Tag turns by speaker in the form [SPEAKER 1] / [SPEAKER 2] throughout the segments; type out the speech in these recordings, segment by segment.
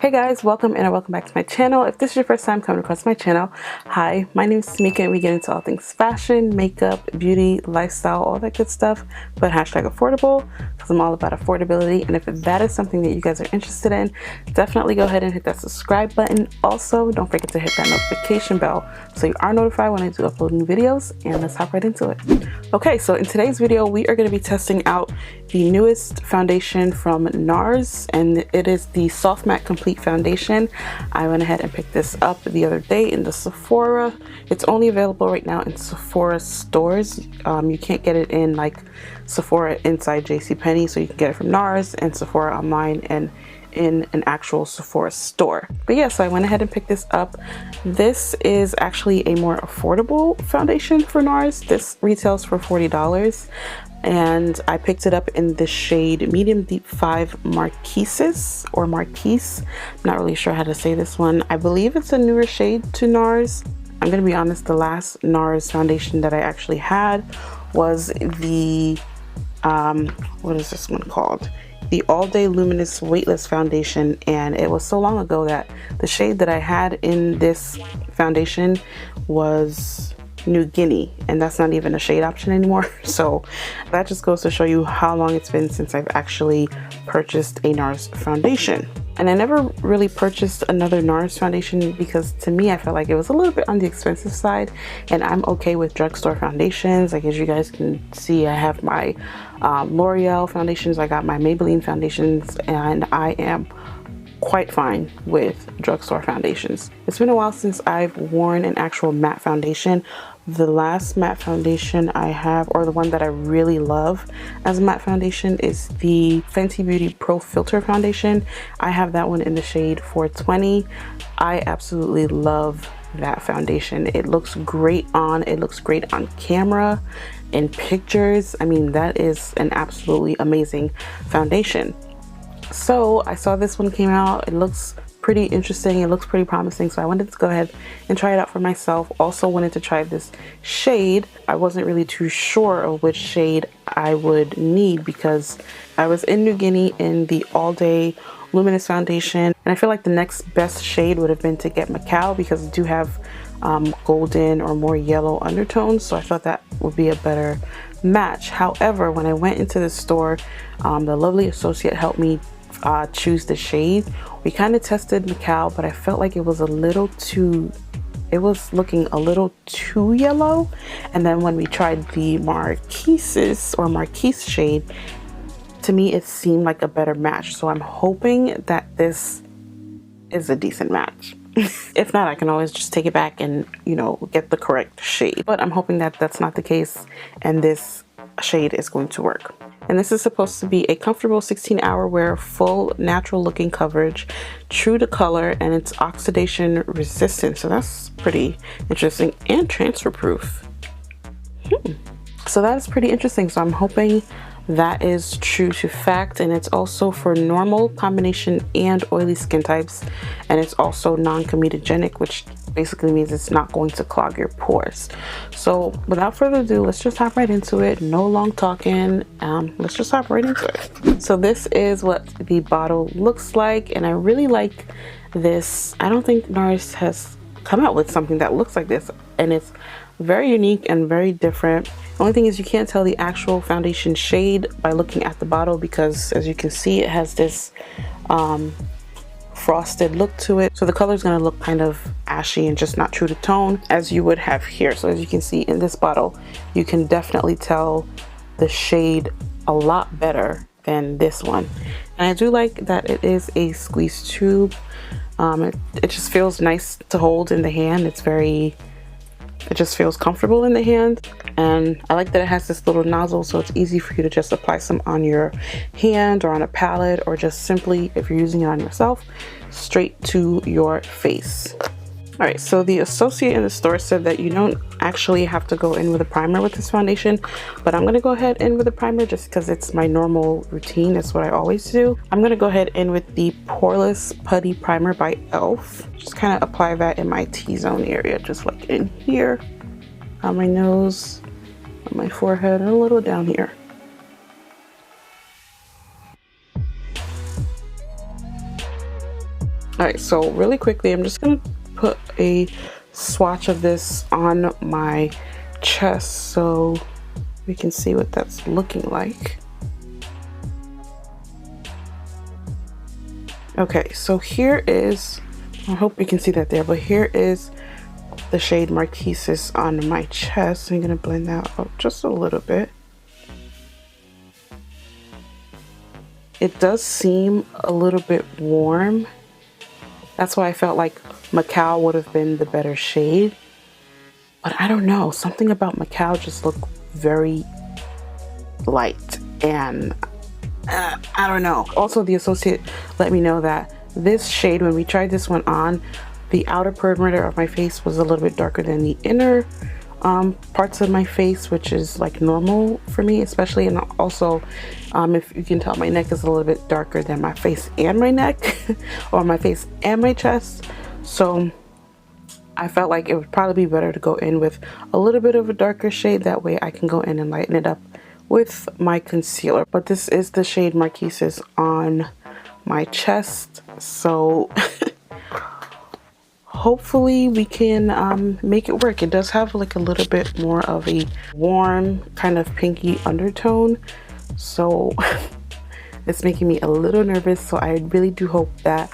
[SPEAKER 1] Hey guys, welcome back to my channel. If this is your first time coming across my channel, hi, my name is Tamika and we get into all things fashion, makeup, beauty, lifestyle, all that good stuff, but hashtag affordable, because I'm all about affordability. And if that is something that you guys are interested in, definitely go ahead and hit that subscribe button. Also, don't forget to hit that notification bell so you are notified when I do upload new videos, and let's hop right into it. Okay, so in today's video, we are going to be testing out the newest foundation from NARS, and it is the Soft Matte Complete Foundation. I went ahead and picked this up the other day in the Sephora. It's only available right now in Sephora stores. You can't get it in like Sephora inside JCPenney, so you can get it from NARS and Sephora online and in an actual Sephora store. But yeah, so I went ahead and picked this up. This is actually a more affordable foundation for NARS. This retails for $40. And I picked it up in the shade Medium Deep 5 Marquises or Marquise. I'm not really sure how to say this one. I believe it's a newer shade to NARS. I'm gonna be honest, the last NARS foundation that I actually had was the, what is this one called? The All Day Luminous Weightless Foundation, and it was so long ago that the shade that I had in this foundation was New Guinea, and that's not even a shade option anymore. So that just goes to show you how long it's been since I've actually purchased a NARS foundation. And I never really purchased another NARS foundation because to me I felt like it was a little bit on the expensive side, and I'm okay with drugstore foundations. Like, as you guys can see, I have my L'Oreal foundations, I got my Maybelline foundations, and I am quite fine with drugstore foundations. It's been a while since I've worn an actual matte foundation. The last matte foundation I have, or the one that I really love as a matte foundation, is the Fenty Beauty Pro Filter foundation. I have that one in the shade 420. I absolutely love that foundation. It looks great on, it looks great on camera, in pictures. I mean, that is an absolutely amazing foundation. So I saw this one came out. It looks pretty interesting. It looks pretty promising. So I wanted to go ahead and try it out for myself. Also wanted to try this shade. I wasn't really too sure of which shade I would need because I was in New Guinea in the All Day Luminous Foundation. And I feel like the next best shade would have been to get Macao because I do have golden or more yellow undertones. So I thought that would be a better match. However, when I went into the store, the lovely associate helped me choose the shade. We kind of tested Macao, but I felt like it was a little too, it was looking a little too yellow. And then when we tried the Marquises or Marquise shade, to me it seemed like a better match. So I'm hoping that this is a decent match. If not, I can always just take it back and, you know, get the correct shade. But I'm hoping that that's not the case and this shade is going to work. And this is supposed to be a comfortable 16-hour wear, full natural looking coverage, true to color, and it's oxidation resistant. So that's pretty interesting, and transfer proof. So that is pretty interesting. So I'm hoping that is true to fact, and it's also for normal, combination, and oily skin types, and it's also non-comedogenic, which basically means it's not going to clog your pores. So without further ado, let's just hop right into it. No long talking. Let's just hop right into it. So this is what the bottle looks like, and I really like this. I don't think NARS has come out with something that looks like this, and it's very unique and very different. The only thing is you can't tell the actual foundation shade by looking at the bottle because, as you can see, it has this frosted look to it. So the color is going to look kind of ashy and just not true to tone as you would have here. So as you can see in this bottle, you can definitely tell the shade a lot better than this one. And I do like that it is a squeeze tube. It just feels nice to hold in the hand. It just feels comfortable in the hand, and I like that it has this little nozzle, so it's easy for you to just apply some on your hand or on a palette, or just simply, if you're using it on yourself, straight to your face. All right, so the associate in the store said that you don't actually have to go in with a primer with this foundation, but I'm gonna go ahead in with a primer just because it's my normal routine. It's what I always do. I'm gonna go ahead in with the Poreless Putty Primer by e.l.f. Just kind of apply that in my T-zone area, just like in here, on my nose, on my forehead, and a little down here. All right, so really quickly, I'm just gonna put a swatch of this on my chest so we can see what that's looking like. Okay, so here is, I hope you can see that there, but here is the shade Marquises on my chest. I'm gonna blend that out just a little bit. It does seem a little bit warm. That's why I felt like Macao would have been the better shade. But I don't know, something about Macao just looked very light, and I don't know. Also, the associate let me know that this shade, when we tried this one on, the outer perimeter of my face was a little bit darker than the inner parts of my face, which is like normal for me, especially. And also, if you can tell, my neck is a little bit darker than my face and my neck, or my face and my chest. So I felt like it would probably be better to go in with a little bit of a darker shade. That way I can go in and lighten it up with my concealer. But this is the shade Marquises on my chest. So hopefully we can make it work. It does have like a little bit more of a warm kind of pinky undertone. So it's making me a little nervous. So I really do hope that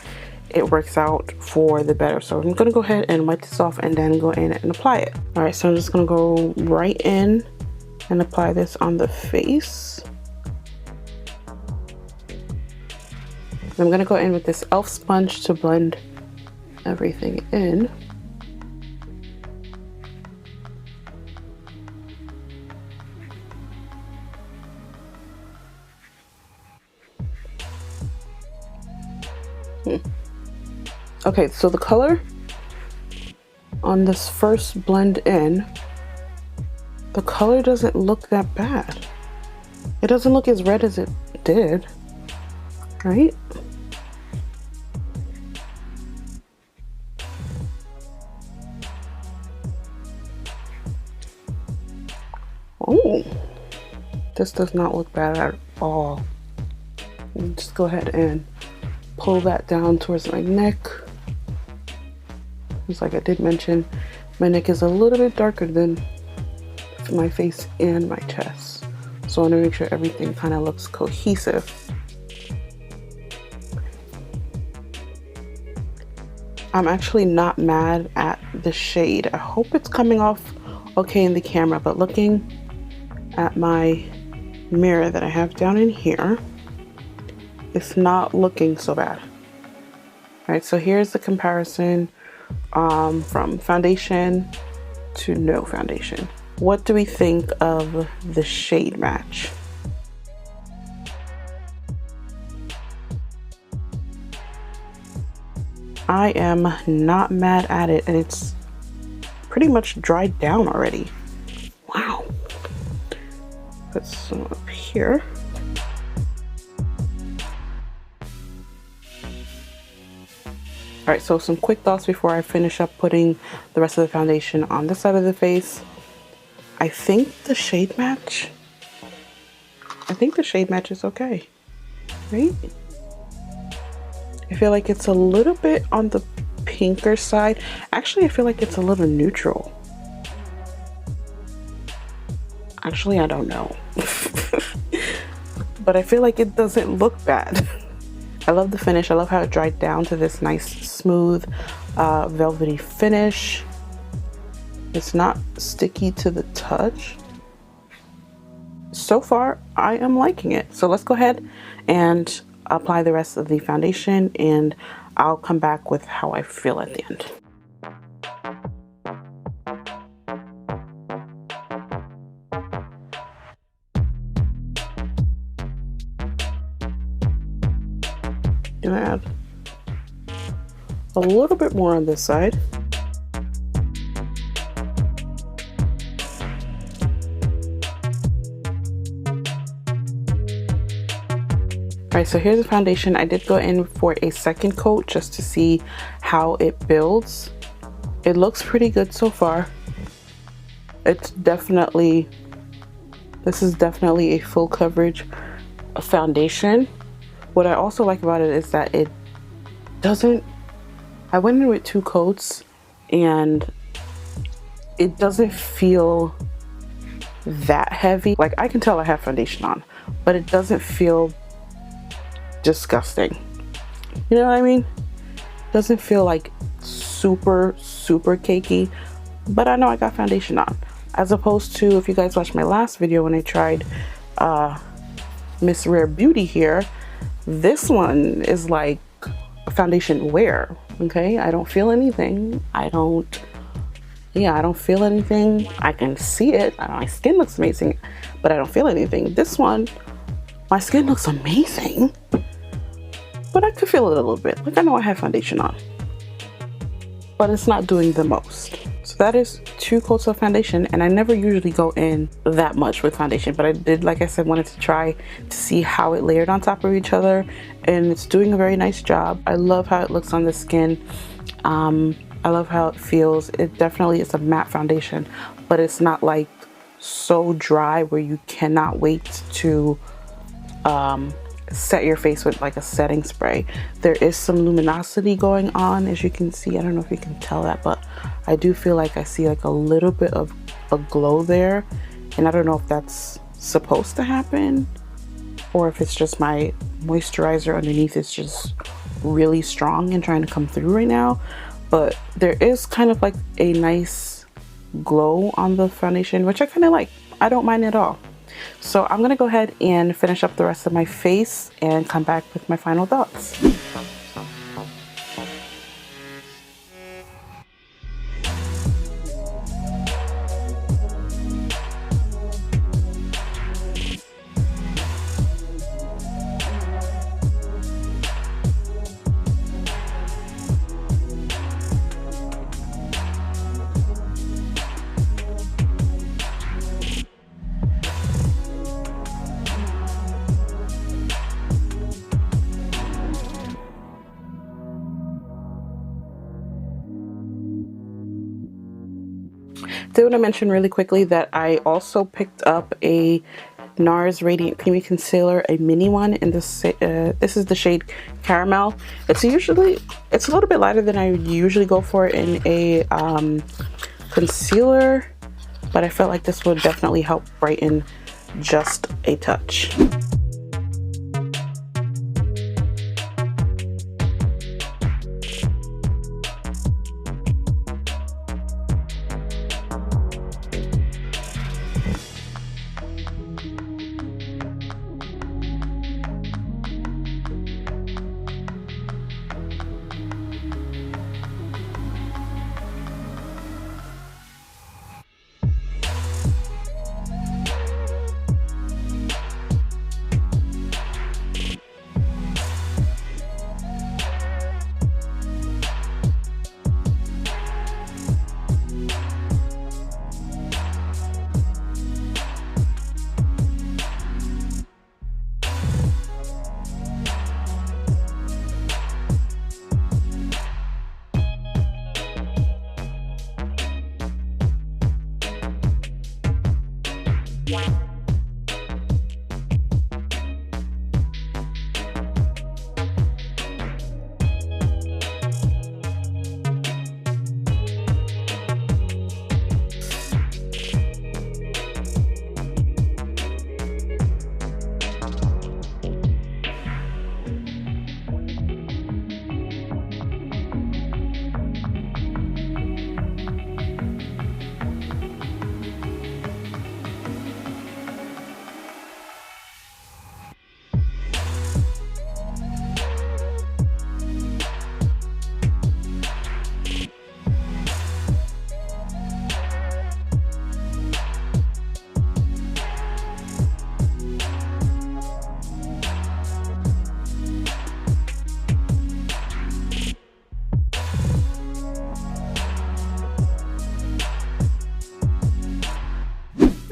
[SPEAKER 1] it works out for the better. So I'm gonna go ahead and wipe this off and then go in and apply it. All right, so I'm just gonna go right in and apply this on the face. I'm gonna go in with this e.l.f. sponge to blend everything in. Okay, so the color on this first blend in, the color doesn't look that bad. It doesn't look as red as it did, right? Oh, this does not look bad at all. Just go ahead and pull that down towards my neck. Just like I did mention, my neck is a little bit darker than my face and my chest. So I want to make sure everything kind of looks cohesive. I'm actually not mad at the shade. I hope it's coming off okay in the camera, but looking at my mirror that I have down in here, it's not looking so bad. All right, so here's the comparison from foundation to no foundation. What do we think of the shade match? I am not mad at it, and it's pretty much dried down already. Wow. Put some up here. All right, so some quick thoughts before I finish up putting the rest of the foundation on this side of the face. I think the shade match is okay, right? I feel like it's a little bit on the pinker side. Actually, I feel like it's a little neutral. Actually, I don't know. But I feel like it doesn't look bad. I love the finish. I love how it dried down to this nice, smooth, velvety finish. It's not sticky to the touch. So far, I am liking it. So let's go ahead and apply the rest of the foundation, and I'll come back with how I feel at the end. Gonna add a little bit more on this side. All right, so here's the foundation. I did go in for a second coat just to see how it builds. It looks pretty good so far. This is definitely a full coverage foundation. What I also like about it is that it doesn't I went in with 2 coats and it doesn't feel that heavy. Like, I can tell I have foundation on, but it doesn't feel disgusting. You know what I mean? It doesn't feel like super cakey, but I know I got foundation on. As opposed to, if you guys watched my last video when I tried Miss Rare Beauty here, this one is like foundation wear. Okay, I don't feel anything. I don't feel anything. I can see it. My skin looks amazing, but I don't feel anything. This one, my skin looks amazing, but I could feel it a little bit. Like, I know I have foundation on, but it's not doing the most. So that is 2 coats of foundation, and I never usually go in that much with foundation, but I did, like I said, wanted to try to see how it layered on top of each other, and it's doing a very nice job. I love how it looks on the skin. I love how it feels. It definitely is a matte foundation, but it's not like so dry where you cannot wait to set your face with like a setting spray. There is some luminosity going on, as you can see. I don't know if you can tell that, but I do feel like I see like a little bit of a glow there, and I don't know if that's supposed to happen or if it's just my moisturizer underneath is just really strong and trying to come through right now. But there is kind of like a nice glow on the foundation, which I kind of like. I don't mind at all. So I'm gonna go ahead and finish up the rest of my face and come back with my final thoughts. Did want to mention really quickly that I also picked up a NARS Radiant Creamy Concealer, a mini one in this. This is the shade Caramel. It's a little bit lighter than I usually go for in a concealer, but I felt like this would definitely help brighten just a touch.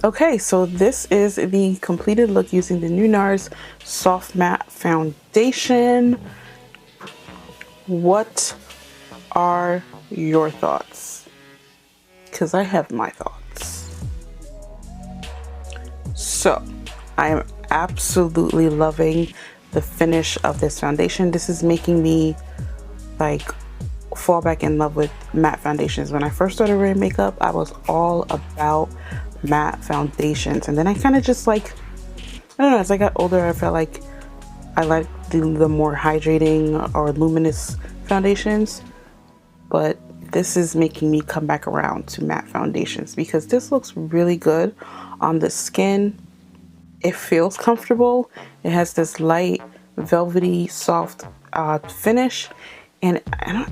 [SPEAKER 1] Okay, so this is the completed look using the new NARS Soft Matte Foundation. What are your thoughts? Because I have my thoughts. So, I am absolutely loving the finish of this foundation. This is making me like fall back in love with matte foundations. When I first started wearing makeup, I was all about matte foundations, and then I kind of just like, I don't know, as I got older I felt like I like the more hydrating or luminous foundations, but this is making me come back around to matte foundations because this looks really good on the skin. It feels comfortable. It has this light velvety soft finish, and I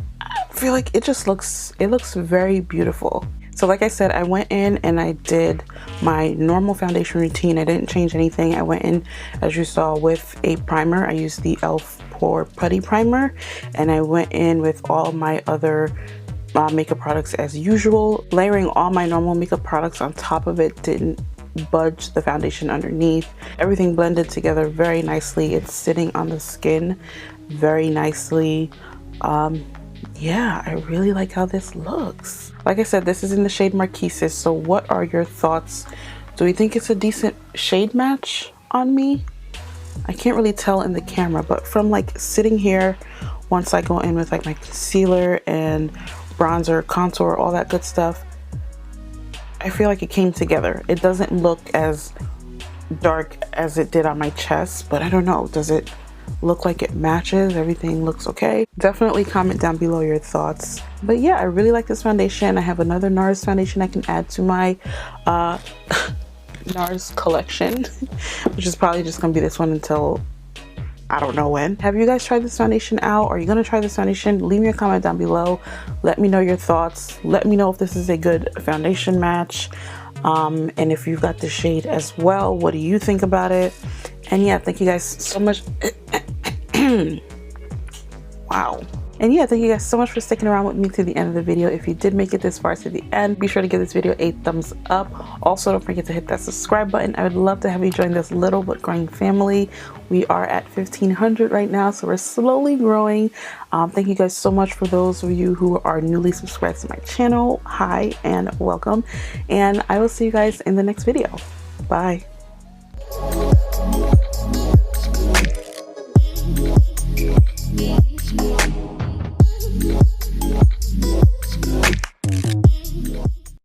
[SPEAKER 1] feel like it looks very beautiful. So like I said, I went in and I did my normal foundation routine. I didn't change anything. I went in, as you saw, with a primer. I used the e.l.f. Pore Putty Primer, and I went in with all my other makeup products as usual. Layering all my normal makeup products on top of it didn't budge the foundation underneath. Everything blended together very nicely. It's sitting on the skin very nicely. Yeah, I really like how this looks. Like I said, this is in the shade Marquises. So what are your thoughts? Do you think it's a decent shade match on me? I can't really tell in the camera, but from like sitting here, once I go in with like my concealer and bronzer, contour, all that good stuff, I feel like it came together. It doesn't look as dark as it did on my chest, but I don't know, does it look like it matches? Everything looks okay. Definitely comment down below your thoughts. But yeah, I really like this foundation. I have another NARS foundation I can add to my NARS collection, which is probably just gonna be this one until I don't know when. Have you guys tried this foundation out? Are you gonna try this foundation? Leave me a comment down below. Let me know your thoughts. Let me know if this is a good foundation match. And if you've got the shade as well, what do you think about it? And yeah, thank you guys so much. Wow. And yeah, thank you guys so much for sticking around with me to the end of the video. If you did make it this far to the end, be sure to give this video a thumbs up. Also, don't forget to hit that subscribe button. I would love to have you join this little but growing family. We are at 1,500 right now, so we're slowly growing. Thank you guys so much for those of you who are newly subscribed to my channel. Hi and welcome. And I will see you guys in the next video. Bye.